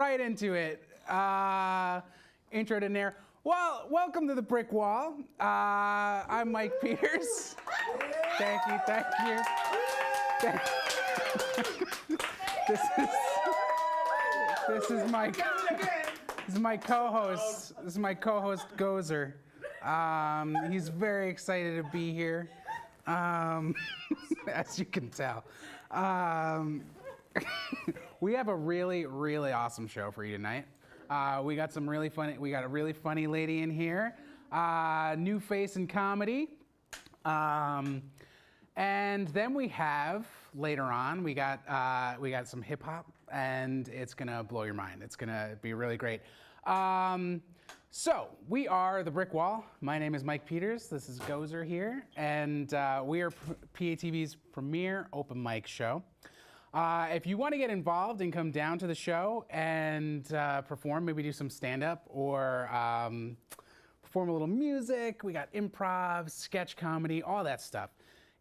Right into it. Intro to Nair. Well, welcome to the Brick Wall. I'm Mike Peters. Thank you. This is my co-host. This is my co-host Gozer. He's very excited to be here, as you can tell. We have a really awesome show for you tonight. We got a really funny lady in here, new face in comedy. And then we have, later on, we got some hip hop, and it's gonna blow your mind. It's gonna be really great. So we are the Brick Wall. My name is Mike Peters. This is Gozer here, and we are PATV's premier open mic show. If you want to get involved and come down to the show and perform, maybe do some stand-up or perform a little music, we got improv, sketch comedy, all that stuff.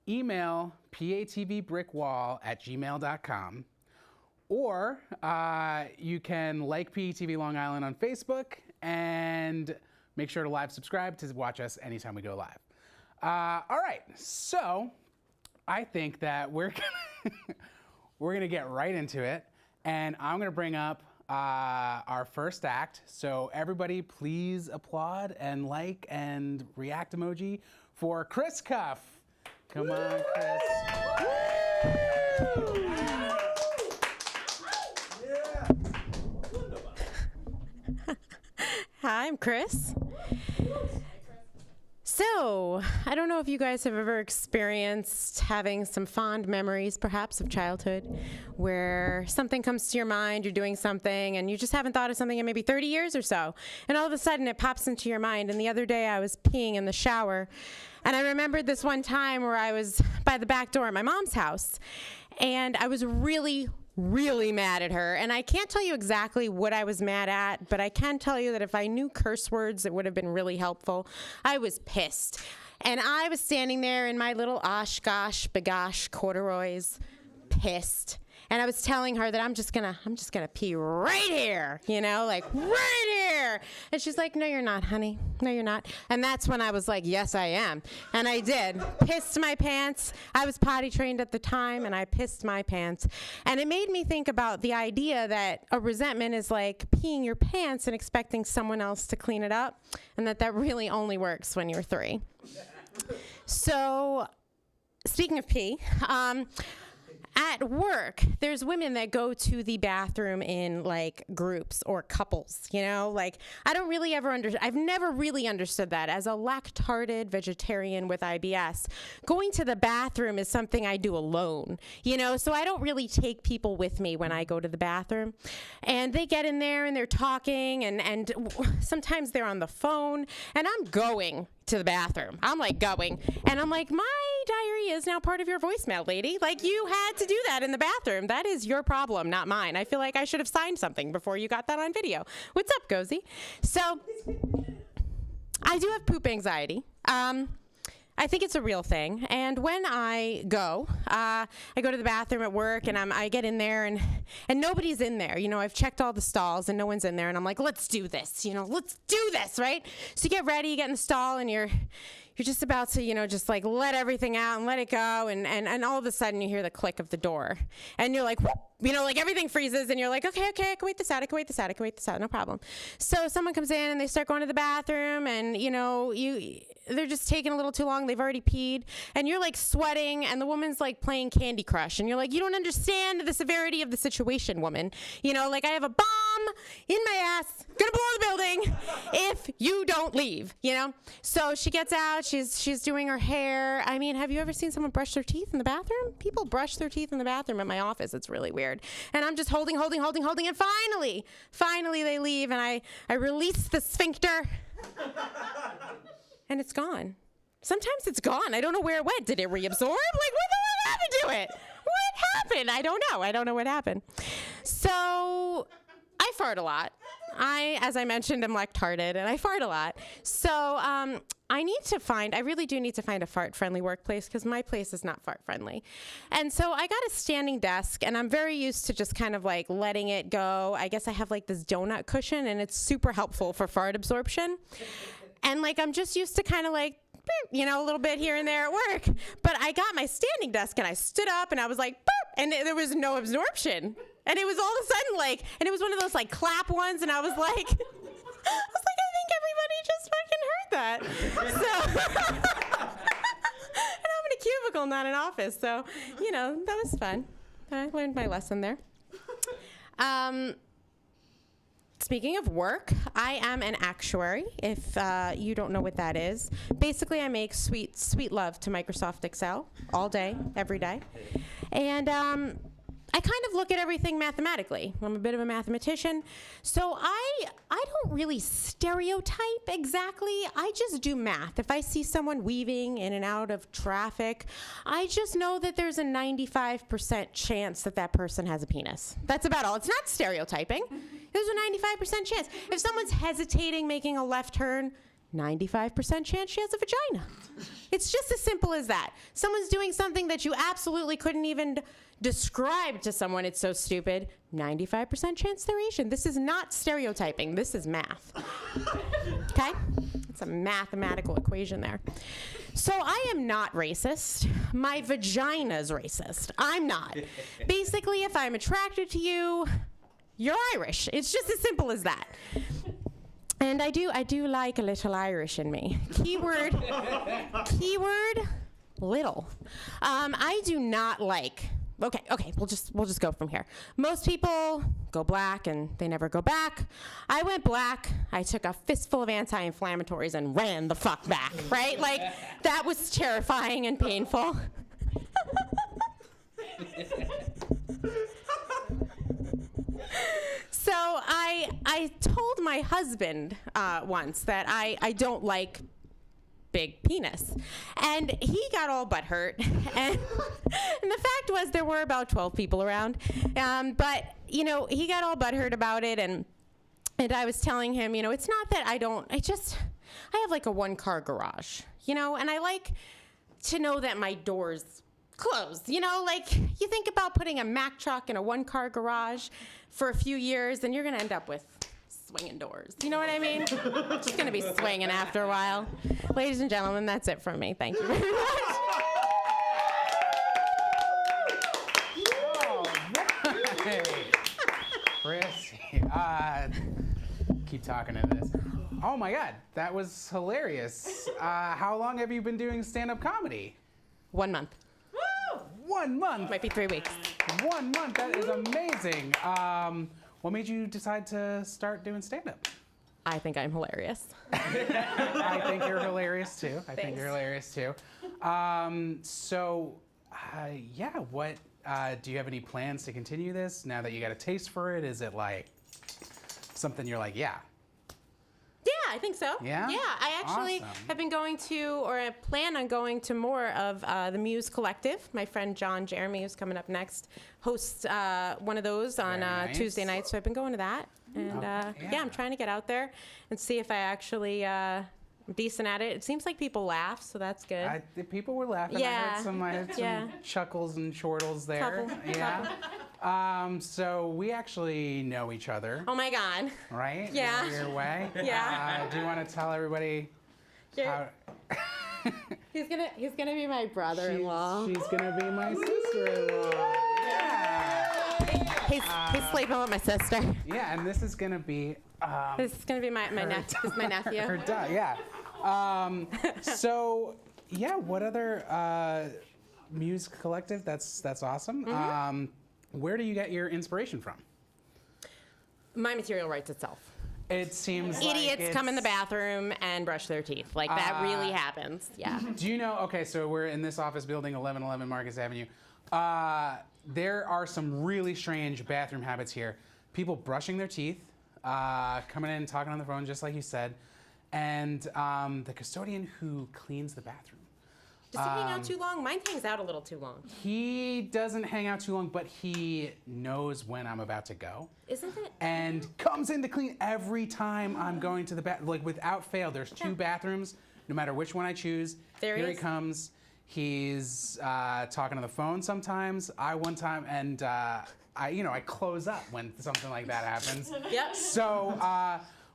Email patvbrickwall@gmail.com, or you can like PATV Long Island on Facebook and make sure to live subscribe to watch us anytime we go live. All right, so I think that we're gonna get right into it, and I'm gonna bring up our first act. So everybody, please applaud and like and react emoji for Chris Cuff. Come on, Chris. Hi, I'm Chris. So, I don't know if you guys have ever experienced having some fond memories, perhaps, of childhood, where something comes to your mind, you're doing something, and you just haven't thought of something in maybe 30 years or so, and all of a sudden it pops into your mind. And the other day I was peeing in the shower, and I remembered this one time where I was by the back door at my mom's house, and I was really mad at her. And I can't tell you exactly what I was mad at, but I can tell you that if I knew curse words, it would have been really helpful. I was pissed. And I was standing there in my little Oshkosh bagosh corduroys, pissed. And I was telling her that I'm just gonna pee right here, like right here. And she's like, no, you're not, honey. No, you're not. And that's when I was like, yes, I am. And I did. Pissed my pants. I was potty trained at the time, and I pissed my pants. And it made me think about the idea that a resentment is like peeing your pants and expecting someone else to clean it up, and that really only works when you're 3. So, speaking of pee, at work, there's women that go to the bathroom in like groups or couples, I don't really I've never really understood that. As a lactated vegetarian with IBS, going to the bathroom is something I do alone, so I don't really take people with me when I go to the bathroom. And they get in there and they're talking, and sometimes they're on the phone, and I'm going to the bathroom. I'm like going, and I'm like, my diary is now part of your voicemail, lady. Like, you had to do that in the bathroom. That is your problem, not mine. I feel like I should have signed something before you got that on video. What's up, Gozy? So, I do have poop anxiety. I think it's a real thing. And when I go to the bathroom at work, and I get in there, and nobody's in there. I've checked all the stalls, and no one's in there. And I'm like, let's do this. Let's do this, right? So you get ready, you get in the stall, and you're just about to, just like let everything out and let it go. And all of a sudden you hear the click of the door, and you're like, whoop, like everything freezes, and you're like, okay, I can wait this out, no problem. So someone comes in and they start going to the bathroom, and they're just taking a little too long. They've already peed, and you're like sweating, and the woman's like playing Candy Crush, and you're like, you don't understand the severity of the situation, woman. Like, I have a bomb in my ass, gonna blow the building if you don't leave, So she gets out, she's doing her hair. I mean, have you ever seen someone brush their teeth in the bathroom? People brush their teeth in the bathroom at my office. It's really weird. And I'm just holding, and finally they leave, and I release the sphincter, and it's gone. Sometimes it's gone. I don't know where it went. Did it reabsorb? Like, what the hell happened to it? What happened? I don't know what happened. So I fart a lot. as I mentioned, am lect-hearted and I fart a lot. So I really do need to find a fart-friendly workplace because my place is not fart-friendly. And so I got a standing desk, and I'm very used to just kind of like letting it go. I guess I have like this donut cushion, and it's super helpful for fart absorption. And like I'm just used to kind of like, a little bit here and there at work. But I got my standing desk, and I stood up, and I was like, boop, and there was no absorption. And it was all of a sudden like, and it was one of those like clap ones, and I was like, I think everybody just fucking heard that. So, and I'm in a cubicle, not an office. So, that was fun. I learned my lesson there. Speaking of work, I am an actuary, if you don't know what that is. Basically, I make sweet, sweet love to Microsoft Excel all day, every day. And I kind of look at everything mathematically. I'm a bit of a mathematician. So I don't really stereotype exactly. I just do math. If I see someone weaving in and out of traffic, I just know that there's a 95% chance that that person has a penis. That's about all. It's not stereotyping. There's a 95% chance. If someone's hesitating making a left turn, 95% chance she has a vagina. It's just as simple as that. Someone's doing something that you absolutely couldn't even describe to someone, it's so stupid, 95% chance they're Asian. This is not stereotyping. This is math. Okay? It's a mathematical equation there. So I am not racist. My vagina's racist. I'm not. Basically, if I'm attracted to you, you're Irish. It's just as simple as that. And I do like a little Irish in me. Keyword, little. I do not like. Okay, we'll just go from here. Most people go black and they never go back. I went black. I took a fistful of anti-inflammatories and ran the fuck back, right? Like, that was terrifying and painful. So I told my husband once that I don't like big penis, and he got all butthurt. And the fact was there were about 12 people around, but he got all butthurt about it, and I was telling him, it's not that I have like a one-car garage, and I like to know that my door's closed. Like you think about putting a Mack truck in a one-car garage for a few years, and you're gonna end up with swinging doors. You know what I mean? It's just gonna be swinging after a while. Ladies and gentlemen, that's it from me. Thank you very much. Chrissy, keep talking to this. Oh my God, that was hilarious. How long have you been doing stand-up comedy? 1 month. 1 month? Might be 3 weeks. 1 month, that is amazing. What made you decide to start doing stand-up? I think I'm hilarious. I think you're hilarious too. What do you have any plans to continue this now that you got a taste for it? Is it like something you're like, yeah? Yeah, I think so. Yeah? Yeah, I actually have been going to, or I plan on going to more of the Muse Collective. My friend John Jeremy, who's coming up next, hosts one of those on Tuesday nights. So I've been going to that. And I'm trying to get out there and see if I actually am decent at it. It seems like people laugh, so that's good. The people were laughing. Yeah. I heard some chuckles and chortles there. Couple. Yeah. So we actually know each other. Oh my God. Right? Yeah. Your way. Yeah. Do you want to tell everybody? How... He's gonna be my brother-in-law. She's gonna be my sister-in-law. Yeah. He's sleeping with my sister. Yeah, and this is gonna be. This is gonna be my nephew. Her dog. Yeah. So yeah, what other Muse Collective? That's awesome. Mm-hmm. Where do you get your inspiration from? My material writes itself. It seems idiots come in the bathroom and brush their teeth. Like that really happens. Yeah. Do you know? Okay, so we're in this office building, 1111 Marcus Avenue. There are some really strange bathroom habits here. People brushing their teeth, coming in and talking on the phone, just like you said, and the custodian who cleans the bathroom. Does he hang out too long? Mine hangs out a little too long. He doesn't hang out too long, but he knows when I'm about to go. Isn't it? And comes in to clean every time I'm going to the bathroom. Like, without fail, there's 2 bathrooms. No matter which one I choose, There he here he is. comes. He's talking on the phone sometimes. One time, and I close up when something like that happens. Yep. So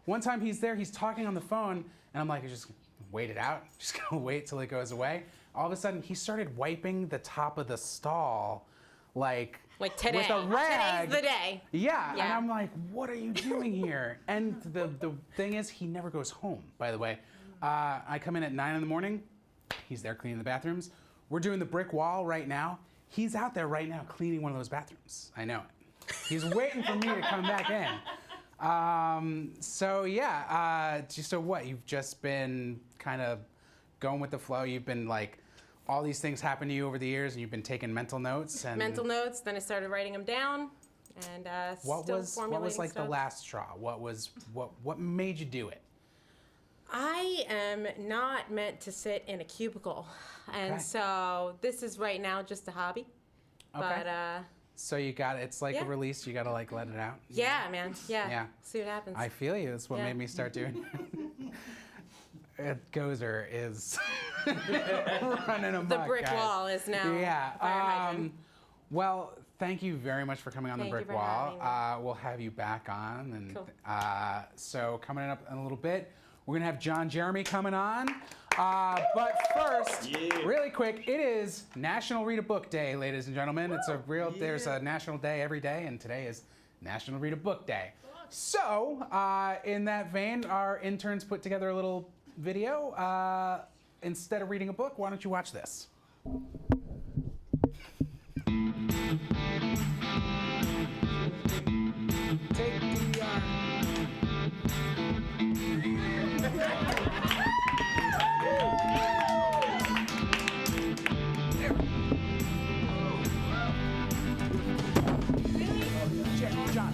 one time he's there, he's talking on the phone, and I'm like, just wait it out. Just gonna wait till it goes away. All of a sudden, he started wiping the top of the stall, like today. with a rag. Today's the day. Yeah, and Yeah. I'm like, what are you doing here? And the thing is, he never goes home, by the way. I come in at 9 in the morning. He's there cleaning the bathrooms. We're doing the brick wall right now. He's out there right now cleaning one of those bathrooms. I know it. He's waiting for me to come back in. So what? You've just been kind of going with the flow. You've been like, all these things happen to you over the years, and you've been taking mental notes. And Mental notes. Then I started writing them down, and what still was formulating like stuff. the last straw? What made you do it? I am not meant to sit in a cubicle, and Okay. so this is right now just a hobby. Okay. But So you got it's like Yeah. a release. You got to like let it out. yeah, man. Yeah. Yeah. See what happens. I feel you. That's what Yeah. made me start doing. Gozer is running amok. the brick guys. wall is now. Yeah. Fire hydrant. Well, thank you very much for coming on Thank the you brick for wall. having me. We'll have you back on, and Cool. so coming up in a little bit, we're gonna have John Jeremy coming on. But first, really quick, it is National Read a Book Day, ladies and gentlemen. It's there's a national day every day, and today is National Read a Book Day. So, in that vein, our interns put together a little video. Instead of reading a book, why don't you watch this? Take DVR. John.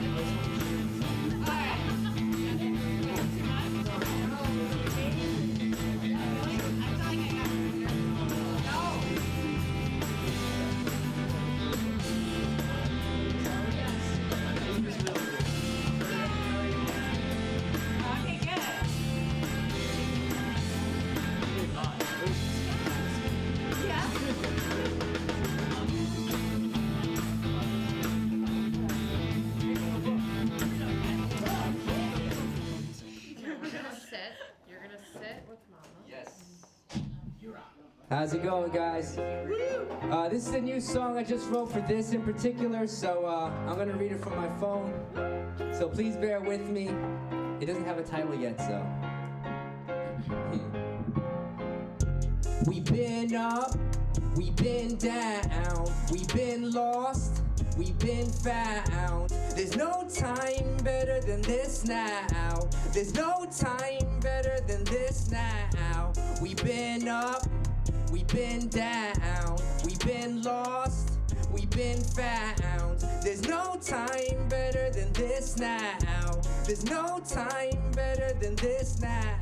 You're gonna sit with Mama. How's it going, guys? This is a new song I just wrote for this in particular, so I'm gonna read it from my phone. So please bear with me. It doesn't have a title yet, so. We've been up, we've been down, we've been lost, we've been found. There's no time better than this now. There's no time better than this now. We've been up, we've been down, we've been lost, we've been found. There's no time better than this now. There's no time better than this now.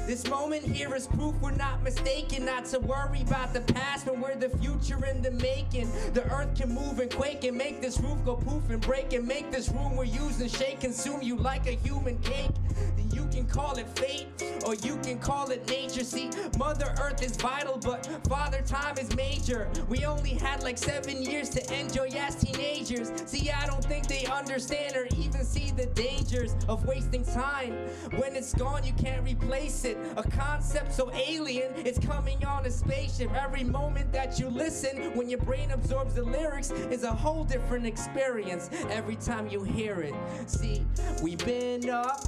This moment here is proof we're not mistaken. Not to worry about the past when we're the future in the making. The earth can move and quake and make this roof go poof and break and make this room we're using shake, consume you like a human cake. Then you can call it fate or you can call it nature. See, Mother Earth is vital, but Father Time is major. We only had like 7 years to enjoy as teenagers. See, I don't think they understand or even see the dangers of wasting time. When it's gone, you can't replace it. A concept so alien, it's coming on a spaceship. Every moment that you listen, when your brain absorbs the lyrics, is a whole different experience every time you hear it. See, we've been up,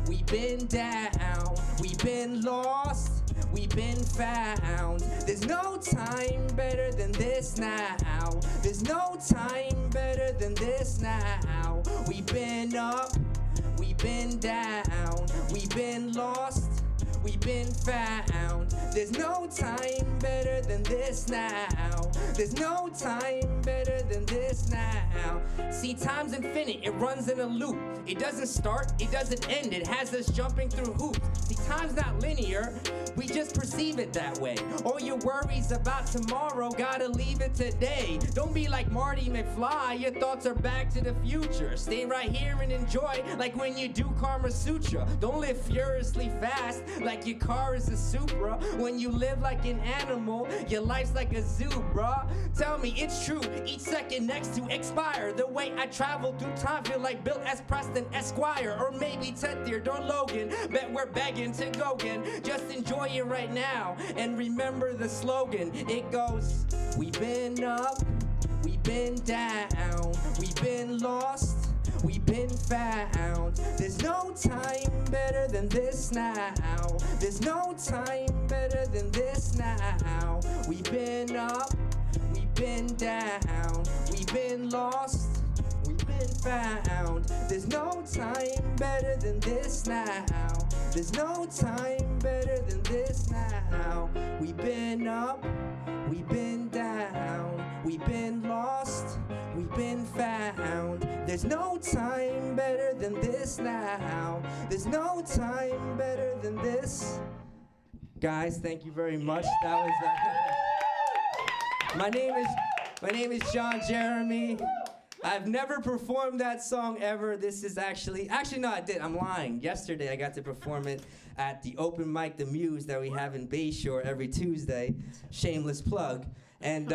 we've been down, we've been lost, we've been found. There's no time better than this now. There's no time better than this now. We've been up, we've been down, we've been lost, we've been found. There's no time better than this now. There's no time better than this now. See, time's infinite, it runs in a loop. It doesn't start, it doesn't end, it has us jumping through hoops. See, time's not linear, we just perceive it that way. All your worries about tomorrow, gotta leave it today. Don't be like Marty McFly, your thoughts are back to the future. Stay right here and enjoy, like when you do Karma Sutra. Don't live furiously fast, like your car is a Supra. When you live like an animal, your life's like a zoo, bruh. Tell me it's true, each second next to expire. The way I travel through time feel like Bill S. Preston Esquire, or maybe Ted Theodore Logan. Bet we're begging to go again. Just enjoy it right now and remember the slogan. It goes, we've been up, we've been down, we've been lost, we've been found. There's no time better than this now. There's no time better than this now. We've been up, we've been down, we've been lost, we've been found. There's no time better than this now. There's no time better than this now. We've been up, we've been down, we've been lost, we've been found. There's no time better than this now. There's no time better than this. Guys, thank you very much. That was my name is John Jeremy. I've never performed that song ever. This is actually no, I did. I'm lying. Yesterday I got to perform it at the open mic, The Muse, that we have in Bayshore every Tuesday. Shameless plug. And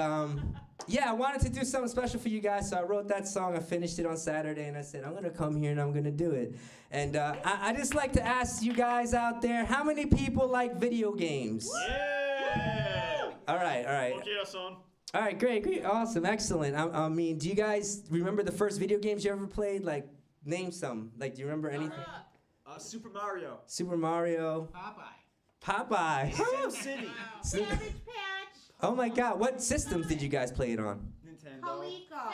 yeah, I wanted to do something special for you guys, so I wrote that song. I finished it on Saturday, and I said, I'm gonna come here and I'm gonna do it. And I just like to ask you guys out there, how many people like video games? Yeah! All right. Okay, son. All right, great, awesome, excellent. I mean, do you guys remember the first video games you ever played? Like, name some. Like, do you remember anything? Super Mario. Super Mario. Popeye. City. Cabbage Patch. Oh my God, what systems did you guys play it on? Nintendo. Coleco.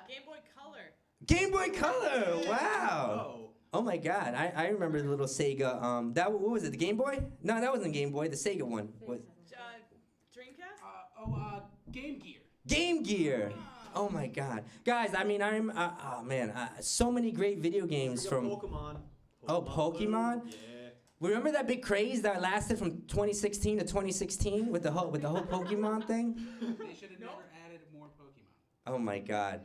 Game Boy Color. Game Boy Color. Wow. Oh. Oh my God, I remember the little Sega. What was it? The Game Boy? No, that wasn't Game Boy. The Sega one. What? Dreamcast? Game Gear. Game Gear. Oh my God, guys. I mean, so many great video games from. Pokemon. Oh, Pokemon? Yeah. Remember that big craze that lasted from 2016 to 2016 with the whole Pokemon thing? They should have never added more Pokemon. Oh my God.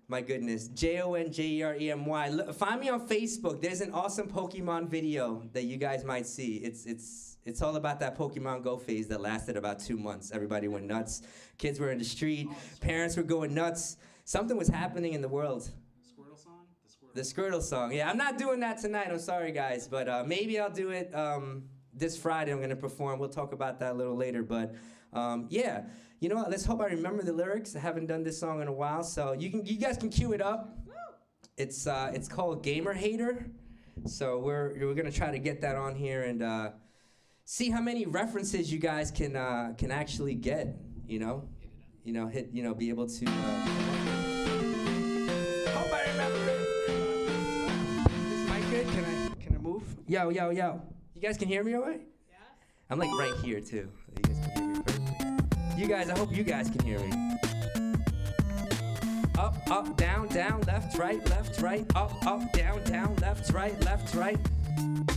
My goodness. JONJEREMY. Find me on Facebook. There's an awesome Pokemon video that you guys might see. It's all about that Pokemon Go phase that lasted about 2 months. Everybody went nuts. Kids were in the street. Parents were going nuts. Something was happening in the world. Squirtle song? The Squirtle song. Yeah, I'm not doing that tonight. I'm sorry, guys. But maybe I'll do it this Friday. I'm going to perform. We'll talk about that a little later. But yeah, you know what? Let's hope I remember the lyrics. I haven't done this song in a while. So you guys can cue it up. It's called Gamer Hater. So we're going to try to get that on here and see how many references you guys can actually get, be able to hope I remember it. Is this mic good? Can I move? Yo. You guys can hear me all right? Yeah. I'm like right here too. You guys can hear me perfectly. You guys, I hope you guys can hear me. Up, down, left, right, up, down, left, right.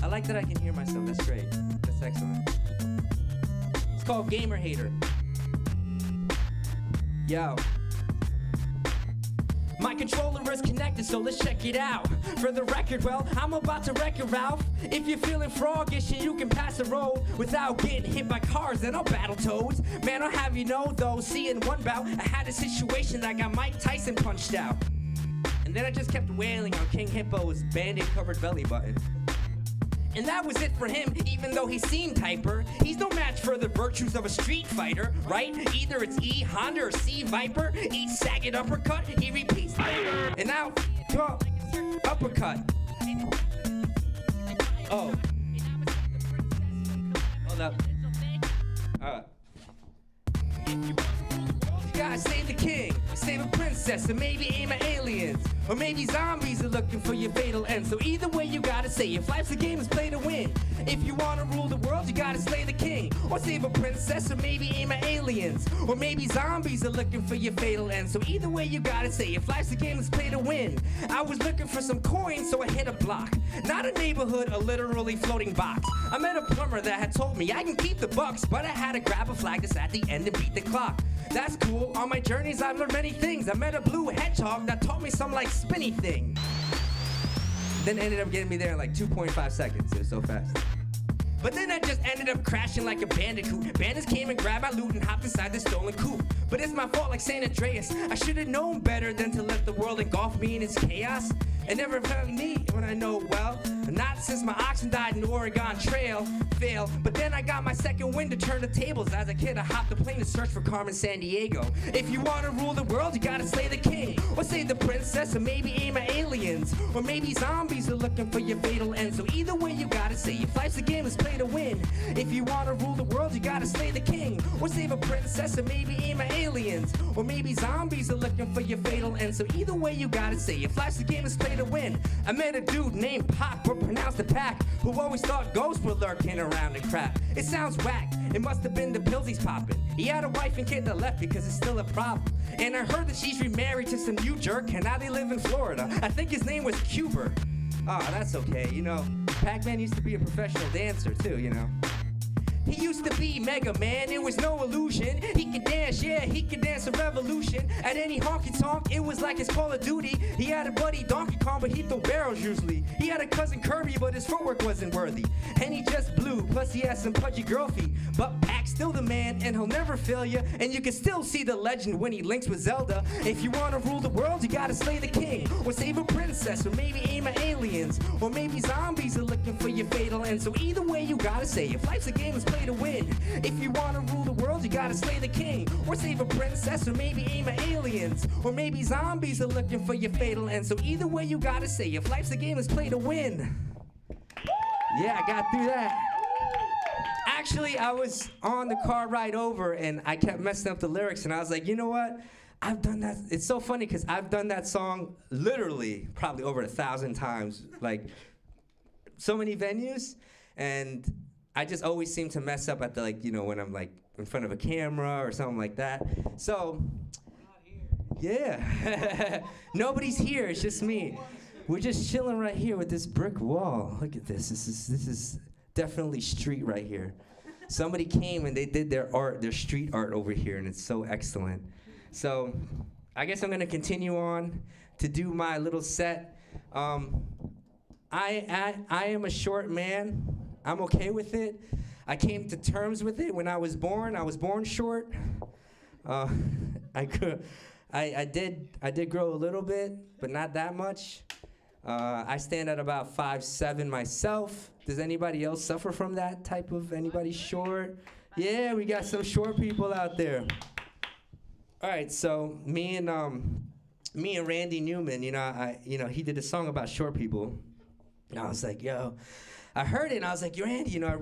I like that I can hear myself. That's great. That's excellent. It's called Gamer Hater. Yo. My controller is connected, so let's check it out. For the record, well, I'm about to wreck it, Ralph. If you're feeling froggish and you can pass the road without getting hit by cars, then I'll battle toads. Man, I'll have you know, though, see in one bout, I had a situation that got Mike Tyson punched out. And then I just kept wailing on King Hippo's Band-Aid-covered belly button. And that was it for him, even though he seemed hyper. He's no match for the virtues of a street fighter, right? Either it's E, Honda, or C, Viper. Each sagging uppercut, he repeats. And now, uppercut. Oh. Hold up. You gotta save the king, save a princess, or maybe aim at aliens. Or maybe zombies are looking for your fatal end. So either way you gotta say, if life's a game, it's play to win. If you wanna rule the world, you gotta slay the king. Or save a princess, or maybe aim at aliens. Or maybe zombies are looking for your fatal end. So either way you gotta say, if life's a game, it's play to win. I was looking for some coins, so I hit a block. Not a neighborhood, a literally floating box. I met a plumber that had told me I can keep the bucks, but I had to grab a flag that's at the end and beat the clock. That's cool, on my journeys I've learned many things. I met a blue hedgehog that taught me some like spinny thing. Then ended up getting me there in like 2.5 seconds, it was so fast. But then I just ended up crashing like a bandicoot. Bandits came and grabbed my loot and hopped inside the stolen coupe. But it's my fault like San Andreas. I should have known better than to let the world engulf me in its chaos. It never found me when I know well. Not since my oxen died in the Oregon Trail. Fail. But then I got my second wind to turn the tables. As a kid, I hopped the plane to search for Carmen Sandiego. If you want to rule the world, you gotta slay the king. Or save the princess, or maybe aim at aliens. Or maybe zombies are looking for your fatal end. So either way, you gotta say, if life's a game, it's play to win. If you want to rule the world, you gotta slay the king. Or save a princess, or maybe aim at aliens. Or maybe zombies are looking for your fatal end. So either way, you gotta say, if life's a game, it's play to win. I met a dude named Pop, but pronounced the pack, who always thought ghosts were lurking around and crap. It sounds whack, it must have been the pills he's popping. He had a wife and kid that left because it's still a problem. And I heard that she's remarried to some new jerk, and now they live in Florida. I think his name was Cuber. Oh, that's okay, you know, Pac-Man used to be a professional dancer too, you know. He used to be Mega Man, it was no illusion. He could dance, yeah, he could dance a revolution. At any honky tonk, it was like his Call of Duty. He had a buddy Donkey Kong, but he'd throw barrels usually. He had a cousin Kirby, but his footwork wasn't worthy. And he just blew, plus he had some pudgy girl feet. But Pac's still the man, and he'll never fail ya. And you can still see the legend when he links with Zelda. If you wanna rule the world, you gotta slay the king. Or save a princess, or maybe aim at aliens. Or maybe zombies are looking for your fatal end. So either way, you gotta say, if life's a game, it's play to win. If you wanna rule the world, you gotta slay the king. Or save a princess, or maybe aim at aliens. Or maybe zombies are looking for your fatal end. So either way, you gotta say, if life's a game, it's play to win. Yeah, I got through that. Actually, I was on the car ride over and I kept messing up the lyrics, and I was like, you know what? I've done that. It's so funny because I've done that song literally probably over 1,000 times, like so many venues, and I just always seem to mess up at the, like, you know, when I'm like in front of a camera or something like that. So, yeah, nobody's here. It's just me. We're just chilling right here with this brick wall. Look at this. This is definitely street right here. Somebody came and they did their art, their street art over here, and it's so excellent. So, I guess I'm gonna continue on to do my little set. I am a short man. I'm okay with it. I came to terms with it when I was born. I was born short. I did grow a little bit, but not that much. I stand at about 5'7" myself. Does anybody else suffer from that type of, anybody short? Yeah, we got some short people out there. All right, so me and Randy Newman, he did a song about short people. And I was like, yo, I heard it and I was like, yo, Randy, I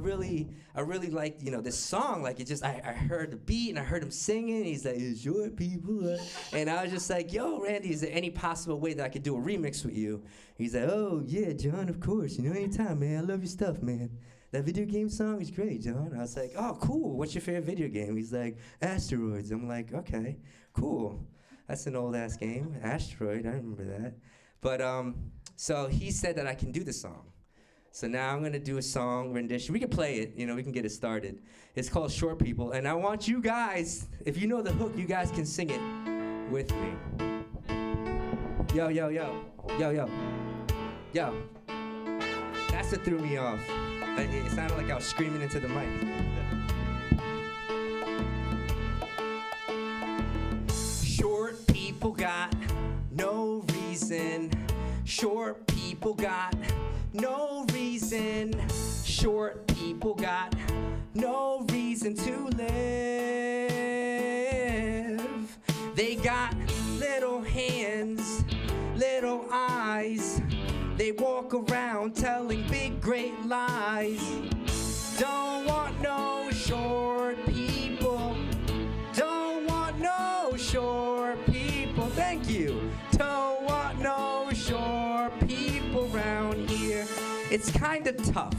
really like, this song. Like, I heard the beat and I heard him singing. And he's like, it's short people. And I was just like, yo, Randy, is there any possible way that I could do a remix with you? He's like, oh, yeah, John, of course. Anytime, man. I love your stuff, man. That video game song is great, John. I was like, oh, cool. What's your favorite video game? He's like, Asteroids. I'm like, okay, cool. That's an old-ass game. Asteroid, I remember that. But, so he said that I can do the song. So now I'm gonna do a song rendition. We can play it, we can get it started. It's called Short People, and I want you guys, if you know the hook, you guys can sing it with me. Yo, yo, yo, yo, yo, yo. That's what threw me off. It sounded like I was screaming into the mic. Short people got no reason. Short people got no reason. Short people got no reason to live. They got little hands, little eyes. They walk around telling big, great lies. Don't want no short people. Don't want no short you. Don't want no short people round here. It's kinda tough.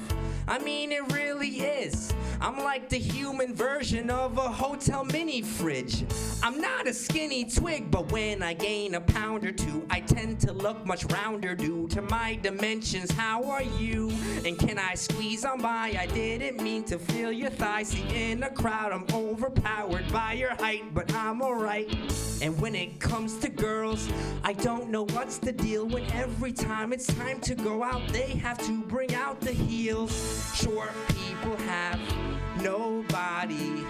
I mean, it really is. I'm like the human version of a hotel mini fridge. I'm not a skinny twig, but when I gain a pound or two, I tend to look much rounder due to my dimensions. How are you? And can I squeeze on by? I didn't mean to feel your thighs. See, in a crowd, I'm overpowered by your height, but I'm alright. And when it comes to girls, I don't know what's the deal when every time it's time to go out, they have to bring out the heels. Short people have nobody.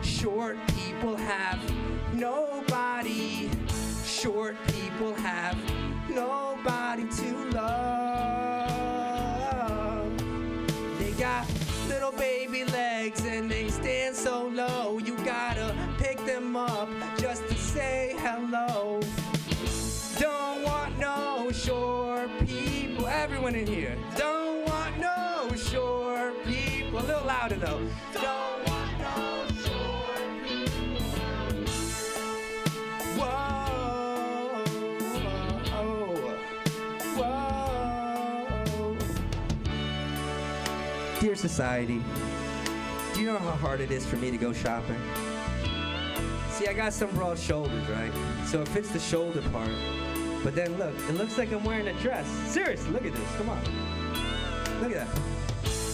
Short people have nobody. Short people have nobody to love. They got little baby legs and they stand so low. You gotta pick them up just to say hello. Don't want no short people. Everyone in here. Don't want no short people. A little louder though. Don't want no short people. Whoa, whoa. Dear society, do you know how hard it is for me to go shopping? See, I got some broad shoulders, right? So it fits the shoulder part. But then look, it looks like I'm wearing a dress. Seriously, look at this, come on. Look at that.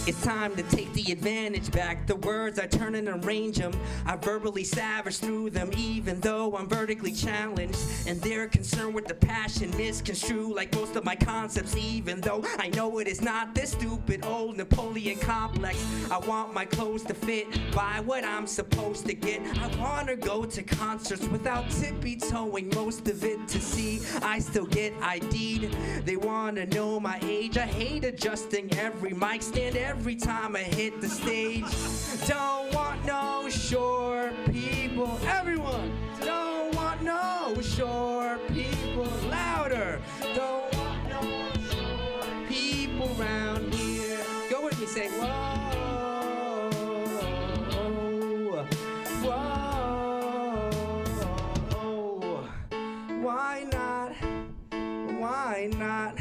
It's time to take the advantage back. The words, I turn and arrange them. I verbally savage through them, even though I'm vertically challenged. And they're concerned with the passion, misconstrued like most of my concepts, even though I know it is not this stupid old Napoleon complex. I want my clothes to fit, buy what I'm supposed to get. I wanna go to concerts without tippy-toeing most of it to see I still get ID'd. They wanna know my age. I hate adjusting every mic stand every time I hit the stage. Don't want no short people. Everyone, don't want no short people. Louder. Don't want no short people round here. Go with me, say whoa, whoa. Why not? Why not?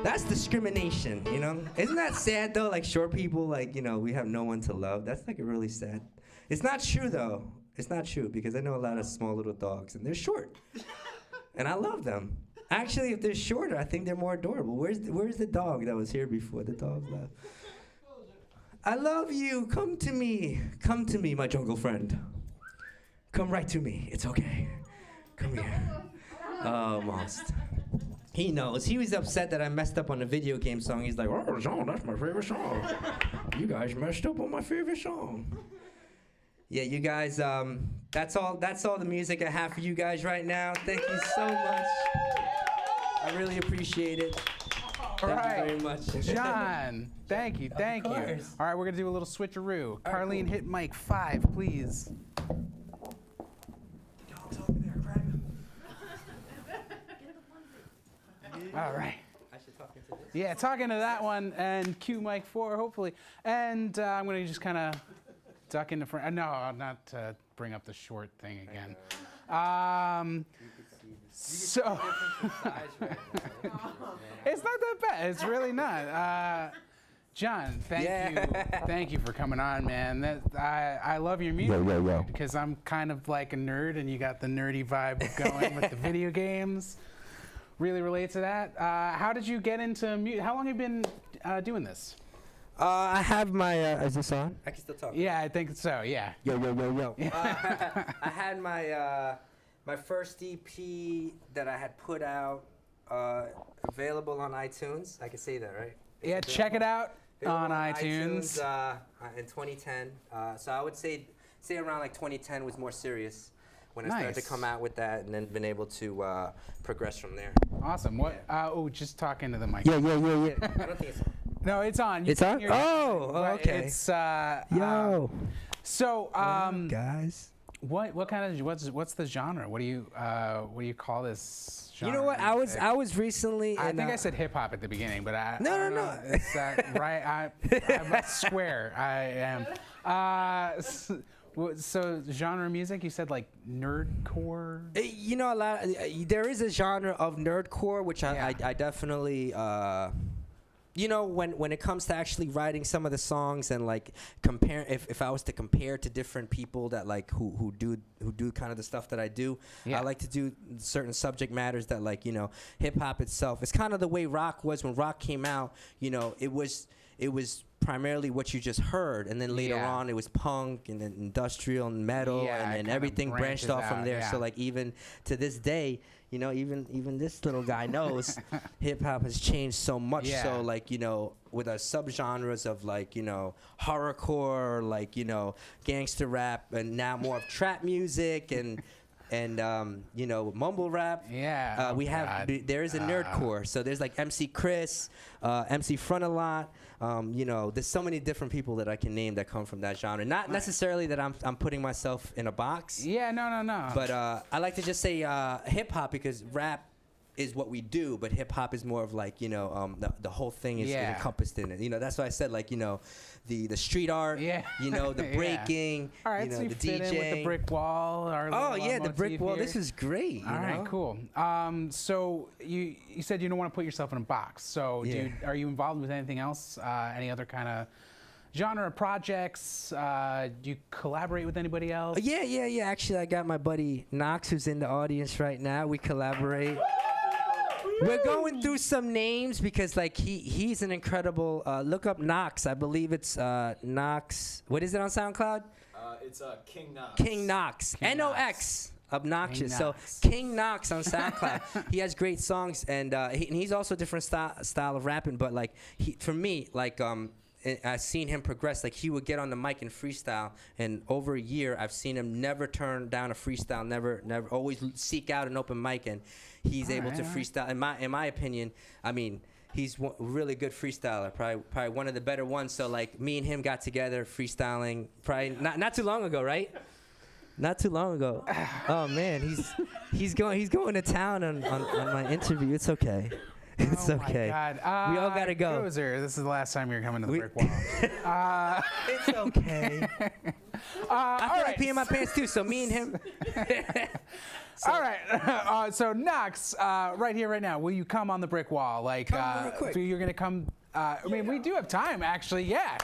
That's discrimination, you know? Isn't that sad though? Like short people, like, you know, we have no one to love. That's like really sad. It's not true though. It's not true because I know a lot of small little dogs and they're short. And I love them. Actually, if they're shorter, I think they're more adorable. Where's the dog that was here before? The dog left. I love you. Come to me. Come to me, my jungle friend. Come right to me. It's okay. Come here. Almost. He knows. He was upset that I messed up on a video game song. He's like, oh, Jean, that's my favorite song. You guys messed up on my favorite song. Yeah, you guys, that's all the music I have for you guys right now. Thank you so much. I really appreciate it. All right. Thank you very much. John, thank you. All right, we're gonna do a little switcheroo. Carlene, hit mic 5, please. All right. I should talk into this. Yeah, talking to that one and cue mic 4, hopefully. And I'm gonna just kind of duck into front. No, not to bring up the short thing again. So it's not that bad. It's really not. John, thank you for coming on, man. I love your music because I'm kind of like a nerd, and you got the nerdy vibe going with the video games. Really relate to that. How did you get into music? How long have you been doing this? I have my, is this on? I can still talk. Yeah, I think so, yeah. Yo. I had my, my first EP that I had put out available on iTunes. I can say that, right? Yeah, check it out on iTunes. In 2010. So I would say around like 2010 was more serious when I started to come out with that, and then been able to progress from there. Awesome. What? Just talk into the mic. Yeah. I don't think it's on. No, it's on. It's on? Okay. It's Yo. So guys. what kind of what's the genre? What do you call this genre? You know what? I was recently. I think I said hip hop at the beginning, but I No. don't know. It's right. I swear I am. So genre music, you said like nerdcore. You know, there is a genre of nerdcore, which Yeah. I definitely. You know, when it comes to actually writing some of the songs and like compare, if I was to compare to different people that like who do kind of the stuff that I do, Yeah. I like to do certain subject matters that like, you know, hip hop itself. It's kind of the way rock was when rock came out. You know, it was primarily what you just heard, and then later Yeah. on it was punk and then industrial and metal, Yeah, it and then kinda everything branches branched off from out, there. yeah. So like even to this day, you know, even this little guy knows hip hop has changed so much. Yeah. So like, you know, with our subgenres of like, you know, horrorcore, like, you know, gangster rap, and now more of trap music and you know, mumble rap. Yeah. We oh have God. there is a nerdcore. So there's like MC Chris, MC Frontalot. You know, there's so many different people that I can name that come from that genre. Not necessarily that I'm putting myself in a box. Yeah, no. But I like to just say hip hop, because rap is what we do, but hip hop is more of like, you know, the whole thing is Yeah. encompassed in it. You know, that's why I said like, you know, the street art. Yeah. You know, the Yeah. breaking. All right, you know, so you the fit DJ. in with the brick wall. Our Oh little yeah, the brick motif wall. here. This is great. All right, cool. So you said you don't want to put yourself in a box. So, Yeah. dude, are you involved with anything else? Any other kind of genre projects? Do you collaborate with anybody else? Yeah. Actually, I got my buddy Knox, who's in the audience right now. We collaborate. We're going through some names because like he's an incredible. Look up Knox. I believe it's Knox. What is it on SoundCloud? It's King Knox. King Knox. King N-O-X. Obnoxious. King So Knox. King Knox on SoundCloud. He has great songs, and he's also a different style of rapping. But like for me, like I've seen him progress. Like he would get on the mic and freestyle, and over a year, I've seen him never turn down a freestyle. Never always seek out an open mic, and he's able to freestyle. In my opinion, I mean. He's a really good freestyler, probably one of the better ones. So like me and him got together freestyling, probably not too long ago, right? Not too long ago. Oh man, he's going to town on my interview. It's okay. It's Oh okay. my God. We all gotta go. Gozer, this is the last time you're coming to the We- brick wall. It's okay. I feel like peeing my pants too. So me and him. All right. So Knox, right here, right now, will you come on the brick wall? Like, Come real quick. so you're gonna come. I mean, we do have time, actually. Yeah.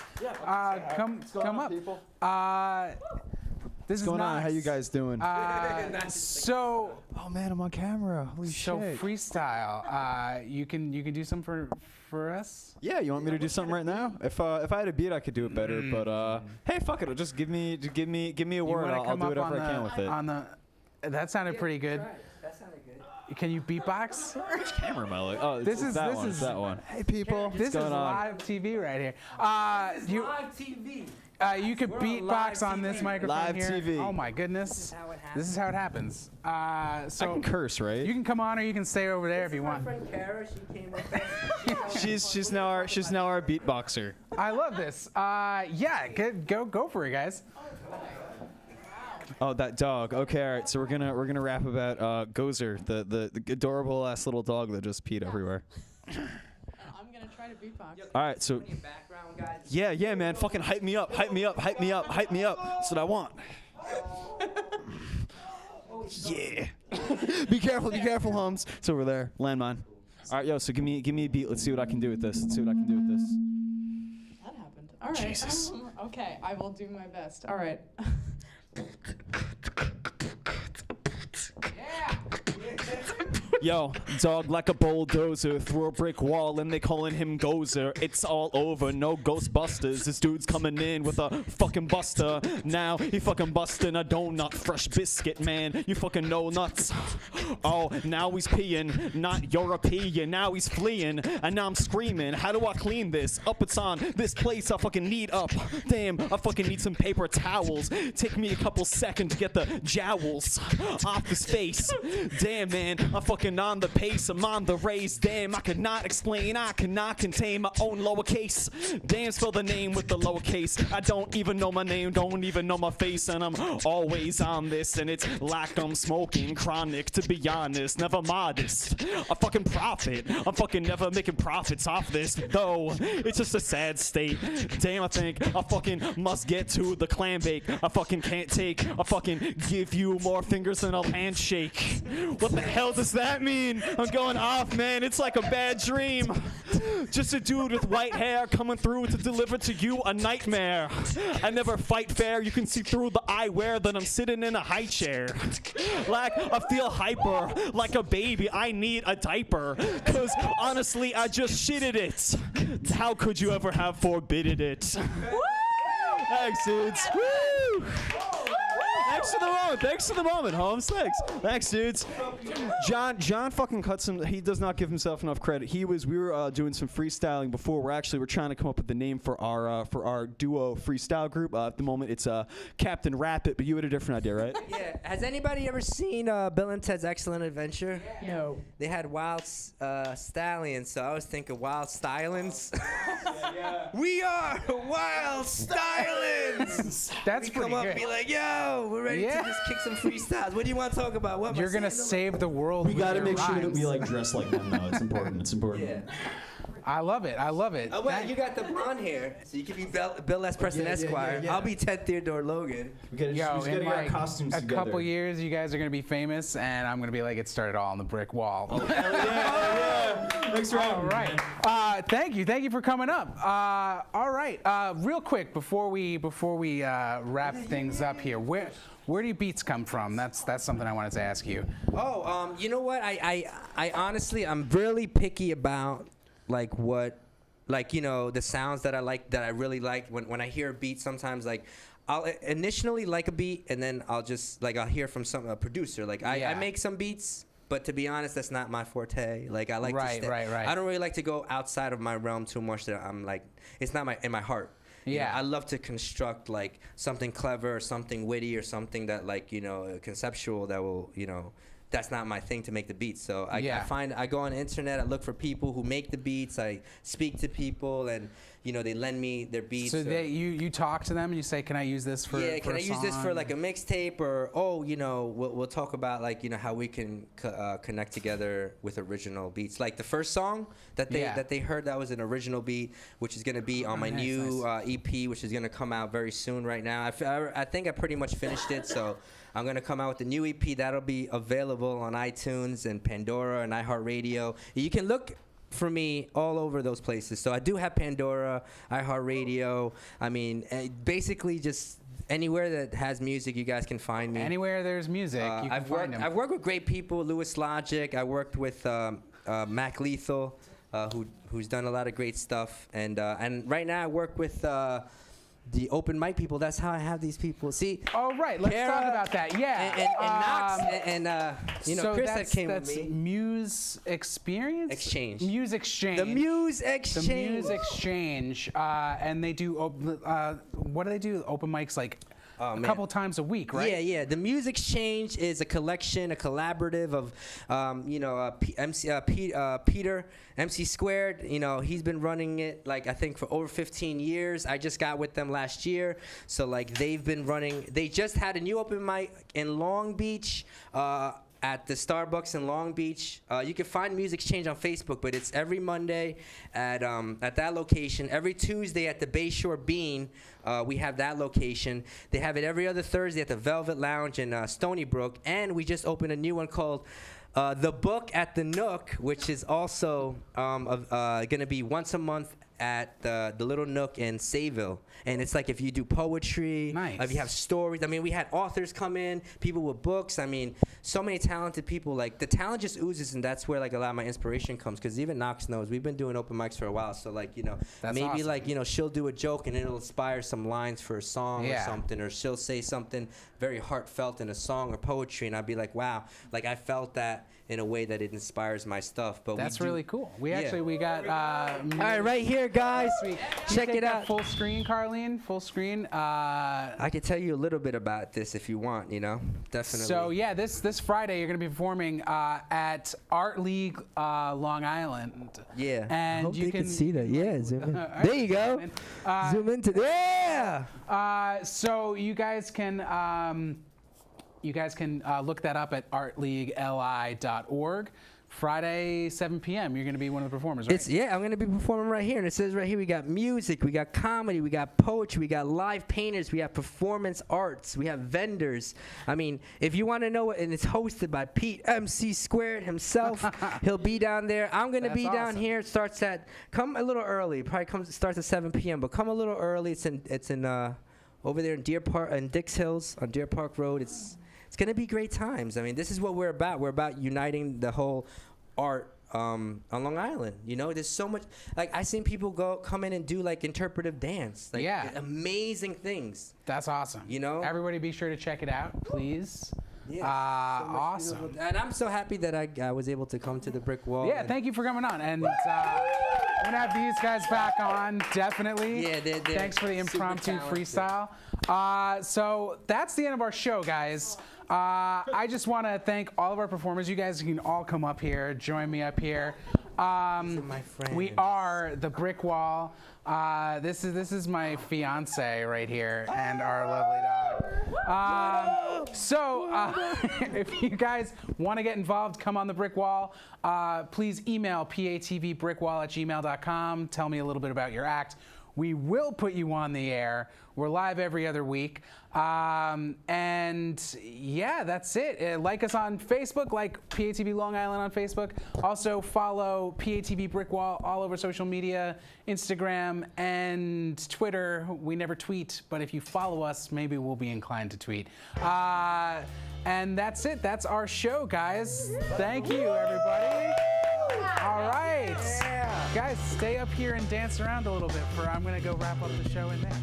Come up. people? This is What's going on? Knox. How you guys doing? So Oh man, I'm on camera. Holy shit. freestyle. You can do some for us. Yeah, you want me to do something right now? If I had a beat, I could do it better. But hey, fuck it. Just give me a You word. wanna I'll come do up whatever on I can with it. On the. That sounded pretty good. That sounded good. Can you beatbox? Which camera am I looking? Oh, This is- that this one. is- That one. Hey people, This what's is going on? live TV right here. You Live TV. you could We're on beatbox live on this TV. microphone Live here. TV. Oh my goodness. This is how it happens. I So can curse, right? you can come on or you can stay over there if you My want. friend Kara, she came up. she's now our beatboxer. I love this. Yeah, go for it, guys. Oh, that dog. Okay, all right. So we're gonna rap about Gozer, the adorable ass little dog that just peed everywhere. I'm gonna try to beatbox. All right, so Background guys. yeah, man, fucking hype me up. That's what I want. Yeah. Be careful, Holmes. It's over there. Landmine. All right, yo. So give me a beat. Let's see what I can do with this. That happened. All right. Jesus. Okay, I will do my best. All right. Yo, dog like a bulldozer through a brick wall and they calling him Gozer. It's all over, no Ghostbusters. This dude's coming in with a fucking buster. Now he fucking busting a donut, fresh biscuit, man. You fucking know nuts. Oh, now he's peeing, not European. Now he's fleeing, and now I'm screaming. How do I clean this? Up it's on this place I fucking need up. Damn, I fucking need some paper towels. Take me a couple seconds to get the jowls off his face. Damn, man, I fucking fucking on the pace, I'm on the race. Damn, I could not explain, I cannot contain my own lowercase. Damn, spell the name with the lowercase. I don't even know my name, don't even know my face, and I'm always on this, and it's like I'm smoking chronic, to be honest, never modest. A fucking profit, I'm fucking never making profits off this, though it's just a sad state. Damn, I think I fucking must get to the clam bake. I fucking can't take, I fucking give you more fingers than I'll handshake. What the hell does that mean? I'm going off, man, it's like a bad dream. Just a dude with white hair coming through to deliver to you a nightmare. I never fight fair, you can see through the eyewear that I'm sitting in a high chair. Like I feel hyper, like a baby, I need a diaper. Cause honestly, I just shitted it. How could you ever have forbidden it? Thanks, dudes. Woo! Thanks for the moment, Holmes. Thanks, dudes. John fucking cuts him. He does not give himself enough credit. We were doing some freestyling before. We're trying to come up with the name for our duo freestyle group. At the moment, it's Captain Rapid, but you had a different idea, right? Yeah. Has anybody ever seen Bill and Ted's Excellent Adventure? No. They had wild stallions, so I was thinking wild stylings. We are wild stylings. That's We pretty come up good. and be like, yo, we're ready Yeah. to just kick some freestyles. What do you want to talk about? What am I You're gonna saying? save the world. We with gotta your make sure that rhymes. we like dress like them though. It's important. It's important. Yeah. I love it. I love it. Oh, well, you got the blonde hair, so you can be Bill S. Preston Esquire. I'll be Ted Theodore Logan. Yo, in like a couple years, you guys are gonna be famous, and I'm gonna be like, it started all on the brick wall. Thanks for having All me. right. Thank you for coming up. All right. Real quick before we wrap things up here, where do your beats come from? That's something I wanted to ask you. Oh, you know what? I honestly, I'm really picky about the sounds that I like, that I really like. When I hear a beat, sometimes like I'll initially like a beat, and then I'll hear from a producer. Like I make some beats, but to be honest, that's not my forte. Like I like to stay. Right. I don't really like to go outside of my realm too much. That I'm like, it's not in my heart. You know, Yeah. I love to construct like something clever or something witty or something that conceptual that will, that's not my thing to make the beats. So I go on the internet, I look for people who make the beats, I speak to people, and they lend me their beats. So you talk to them and you say, can I use this for can I use this for like a mixtape, or we'll talk about how we can connect together with original beats. Like the first song that they heard, that was an original beat, which is gonna be on my new EP, which is gonna come out very soon. Right now, I think I pretty much finished it, so I'm gonna come out with the new EP that'll be available on iTunes and Pandora and iHeartRadio. You can look for me all over those places. So I do have Pandora, iHeartRadio. I mean, basically just anywhere that has music, you guys can find me. Anywhere there's music, you can find them. I've worked with great people, Louis Logic. I worked with Mac Lethal, who's done a lot of great stuff. And right now I work with the open mic people. That's how I have these people. See. Oh right, let's Kara talk about that. Yeah. And Knox and so Chris that's, that came that's with me. Muse Experience? Exchange. Muse Exchange. The Muse Exchange. The Muse Exchange. And they do, what do they do? Open mics like a couple times a week, right? Yeah. The Muse Exchange is a collection, a collaborative of, Peter, MC Squared. He's been running it, I think for over 15 years. I just got with them last year. So, they've been running, they just had a new open mic in Long Beach, at the Starbucks in Long Beach. You can find Muse Exchange on Facebook, but it's every Monday at that location. Every Tuesday at the Bayshore Bean, we have that location. They have it every other Thursday at the Velvet Lounge in Stony Brook. And we just opened a new one called The Book at the Nook, which is also going to be once a month at the Little Nook in Sayville. And it's if you do poetry, Nice. if you have stories. I mean, we had authors come in, people with books. I mean, so many talented people. The talent just oozes, and that's where a lot of my inspiration comes. Because even Knox knows we've been doing open mics for a while. So That's maybe awesome. she'll do a joke and it'll inspire some lines for a song or something, or she'll say something very heartfelt in a song or poetry, and I'd be like, wow, I felt that in a way that it inspires my stuff. But That's we do, really cool. We Yeah. actually we got. All right, right here, guys. Check it out. Full screen, Carlene. Full screen. I can tell you a little bit about this if you want. You know, definitely. So yeah, this Friday you're going to be performing at Art League Long Island. Yeah. And I hope you they can see that. Yeah, zoom in. All right, There you go. Zoom into. Yeah. So you guys can look that up at artleagueli.org. Friday, 7 p.m. You're going to be one of the performers, right? I'm gonna be performing right here, and it says right here we got music, we got comedy, we got poetry, we got live painters, we have performance arts, we have vendors. I mean, if you want to know it, and it's hosted by Pete MC Squared himself. He'll be down there. I'm gonna That's be down awesome. here. It starts at come a little early. Starts at 7 p.m. But come a little early. It's in over there in Deer Park in Dix Hills on Deer Park Road. It's gonna be great times. I mean, this is what we're about. We're about uniting the whole art on Long Island. You know, there's so much. Like I seen people come in and do like interpretive dance. Like, Yeah. amazing things. That's awesome. You know? Everybody be sure to check it out, please. Yeah. Awesome. Beautiful. And I'm so happy that I was able to come to the Brick Wall. Yeah, and- thank you for coming on. And we're going to have these guys back on, definitely. Yeah, they're Thanks for the super impromptu talented. freestyle. So that's the end of our show, guys. I just want to thank all of our performers. You guys can all come up here, join me up here. These are my friends. We are the Brick Wall. This is my fiance right here and our lovely dog. If you guys want to get involved, come on the Brick Wall. Please email patvbrickwall@gmail.com. Tell me a little bit about your act. We will put you on the air. We're live every other week. And yeah, that's it. Like us on Facebook, like PATV Long Island on Facebook. Also follow PATV Brick Wall all over social media, Instagram and Twitter. We never tweet, but if you follow us, maybe we'll be inclined to tweet. And that's it. That's our show, guys. Thank you, everybody. All right. Guys, stay up here and dance around a little bit I'm going to go wrap up the show in there.